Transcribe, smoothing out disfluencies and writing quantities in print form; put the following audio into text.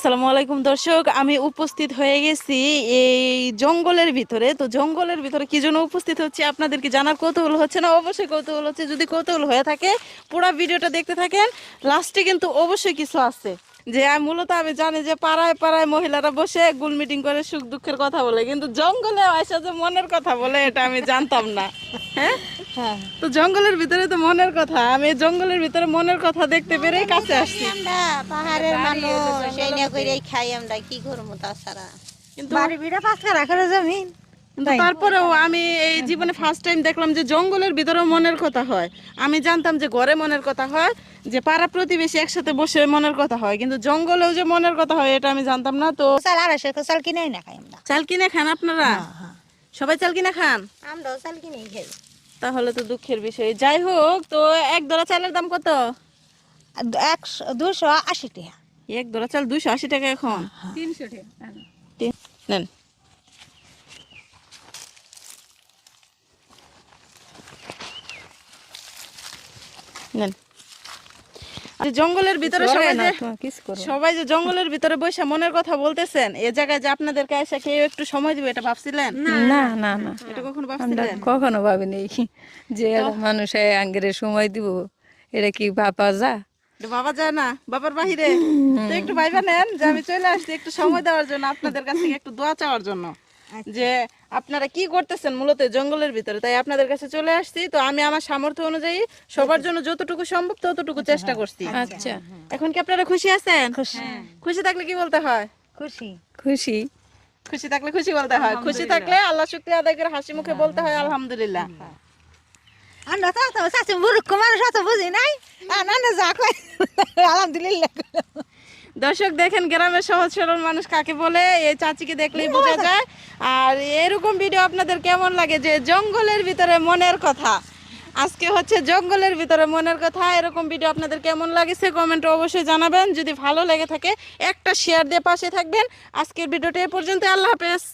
আসসালামু আলাইকুম দর্শক, আমি উপস্থিত হয়ে গেছি এই জঙ্গলের ভিতরে। তো জঙ্গলের ভিতরে কি জন্য উপস্থিত হচ্ছে আপনাদের কি জানার কৌতূহল হচ্ছে না? অবশ্যই কৌতূহল হচ্ছে। যদি কৌতূহল হয়ে থাকে পুরো ভিডিওটা দেখতে থাকেন, লাস্টে কিন্তু অবশ্যই কিছু আছে যে মূলত আমি জানি যে পাড়ায় পাড়ায় মহিলারা বসে গোল মিটিং করে সুখ দুঃখের কথা বলে, কিন্তু জঙ্গলে আসা যে মনের কথা বলে এটা আমি জানতাম না। হ্যাঁ, তো জঙ্গলের ভিতরে তো মনের কথা, আমি জঙ্গলের ভিতরে মনের কথা দেখতে পেরে কাছে আসছি। আমরা পাহাড়ের মানুষ এই নিয়ে কইরাই খাই, আমরা কি করব তাছাড়া? কিন্তু বাড়ি বিড়া পাঁচ কাঠা করে জমিন। তারপরেও আমি এই জীবনে ফার্স্ট টাইম দেখলাম যে জঙ্গলের ভিতরে মনের কথা হয়। আমি জানতাম যে ঘরে মনের কথা হয়, যে পাড়া প্রতিবেশী একসাথে বসে মনের কথা হয়, কিন্তু জঙ্গলেও যে মনের কথা হয় এটা আমি জানতাম না। তো চাল 250 চাল কিনেই না খাই আমরা। চাল কিনে খান আপনারা? সবাই চাল কিনে খান? আমরাও চাল কিনেই খাই। তাহলে তো দুঃখের বিষয়। যাই হোক, তো এক দরা চালের দাম কত? 280 টাকা। এক দরা চাল 280 টাকা এখন। 300 টাকা। নেন। নেন। আর জঙ্গলের ভিতরে সবাই যে জঙ্গলের ভিতরে বসে মনের কথা বলতেছেন, এ জায়গায় যে আপনাদেরকে এসে কেউ একটু সময় দিবে এটা ভাবছিলেন? না না না, এটা কখনো আমরা ভাবছিলেন? কখনো ভাবিনি যে মানুষ আঙ্গেরে সময় দিব, এটা কি বাপা যা এটা ভাবা যায় না বাবার বাহিরে। তো একটু ভাইবা নেন যে আমি চলে আসছি একটু সময় দেওয়ার জন্য, আপনাদের কাছ থেকে একটু দোয়া চাওয়ার জন্য, যে আপনারা কি করতেছেন মূলত জঙ্গলের ভিতরে, তাই আপনাদের কাছে চলে আসছি। তো আমি আমার সামর্থ্য অনুযায়ী সবার জন্য যতটুকু সম্ভব ততটুকু চেষ্টা করছি। আচ্ছা, এখন কি আপনারা খুশি আছেন? খুশি থাকলে কি বলতে হয়? খুশি খুশি। খুশি থাকলে খুশি বলতে হয়, খুশি থাকলে আল্লাহ শুকরিয়া আদায় করে হাসি মুখে বলতে হয় আলহামদুলিল্লাহ। আমরা তো চাচু বুড়ুক মানুষ অত বুঝি নাই, না যা কয় আলহামদুলিল্লাহ। দর্শক দেখেন গ্রামের সহজ সরল মানুষ কাকে বলে, এই চাচিকে দেখলেই বোঝা যায়। আর এরকম ভিডিও আপনাদের কেমন লাগে, যে জঙ্গলের ভিতরে মনের কথা, আজকে হচ্ছে জঙ্গলের ভিতরে মনের কথা, এরকম ভিডিও আপনাদের কেমন লাগেছে কমেন্টে অবশ্যই জানাবেন। যদি ভালো লেগে থাকে একটা শেয়ার দিয়ে পাশে থাকবেন। আজকের ভিডিওটা এ পর্যন্ত, আল্লাহ হাফেজ।